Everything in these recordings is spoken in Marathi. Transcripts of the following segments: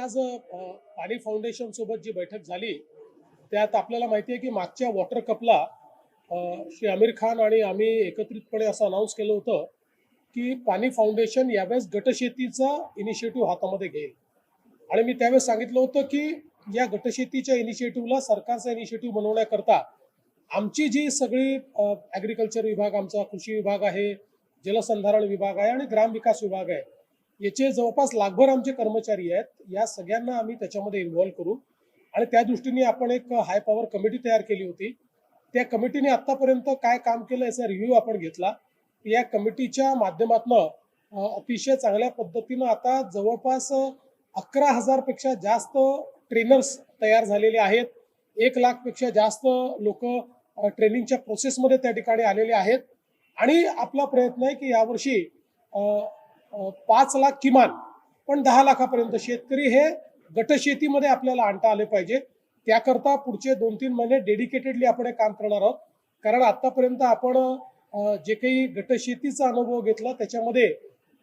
आज पाणी फाउंडेशन सोबत जी बैठक झाली त्यात आपल्याला माहिती आहे की मागच्या वॉटर कपला श्री आमिर खान आणि आम्ही एकत्रितपणे असं अनाऊन्स केलं होतं की पाणी फाउंडेशन यावेळेस गटशेतीचा इनिशिएटिव्ह हातामध्ये घेईल. आणि मी त्यावेळेस सांगितलं होतं की या गटशेतीच्या इनिशिएटिव्हला सरकारचा इनिशिएटिव्ह बनवण्याकरता आमची जी सगळी ॲग्रिकल्चर विभाग, आमचा कृषी विभाग आहे, जलसंधारण विभाग आहे आणि ग्रामविकास विभाग आहे, याचे जवळपास लाखभर आमचे कर्मचारी आहेत. या सगळ्यांना आम्ही त्याच्यामध्ये इन्व्हॉल्व करू आणि त्या दृष्टीने आपण एक हाय पॉवर कमिटी तयार केली होती. त्या कमिटीने आतापर्यंत काय काम केलं याचा रिव्ह्यू आपण घेतला. या कमिटीच्या माध्यमातून अतिशय चांगल्या पद्धतीनं आता जवळपास 11,000 पेक्षा जास्त ट्रेनर्स तयार झालेले आहेत. 1,00,000 पेक्षा जास्त लोक ट्रेनिंगच्या प्रोसेसमध्ये त्या ठिकाणी आलेले आहेत. आणि आपला प्रयत्न आहे की यावर्षी 5 लाख किमान पण 10 लाखापर्यंत शेतकरी हे गटशेतीमध्ये आपल्याला आणता आले पाहिजे. त्याकरता पुढचे 2-3 महिने डेडिकेटेडली आपण हे काम करणार आहोत. कारण आतापर्यंत आपण जे काही गटशेतीचा अनुभव घेतला त्याच्यामध्ये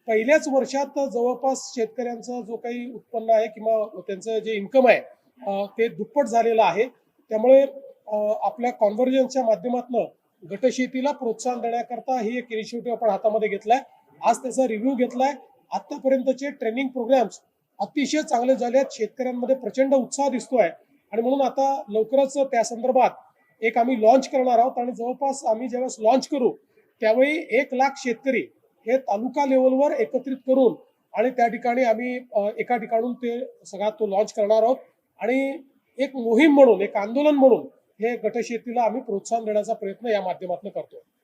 पहिल्याच वर्षात जवळपास शेतकऱ्यांचा जो काही उत्पन्न आहे किंवा त्यांचं जे इन्कम आहे ते दुप्पट झालेलं आहे. त्यामुळे आपल्या कॉन्व्हर्जन्सच्या माध्यमातून गटशेतीला प्रोत्साहन देण्याकरता ही एक इनिशिएटिव्ह आपण हातामध्ये घेतलाय. आज त्याचा रिव्ह्यू घेतलाय. आतापर्यंतचे ट्रेनिंग प्रोग्राम्स अतिशय चांगले झाले आहेत. शेतकऱ्यांमध्ये प्रचंड उत्साह दिसतोय आणि म्हणून आता लवकरच त्या संदर्भात एक आम्ही लॉन्च करणार आहोत. आणि जवळपास आम्ही ज्यावेळेस लॉन्च करू त्यावेळी 1,00,000 शेतकरी हे तालुका लेवलवर एकत्रित करून आणि त्या ठिकाणी आम्ही एका ठिकाणून ते सगळा तो लॉन्च करणार आहोत. आणि एक मोहीम म्हणून, एक आंदोलन म्हणून हे गटशेतीला आम्ही प्रोत्साहन देण्याचा प्रयत्न या माध्यमातून करतो.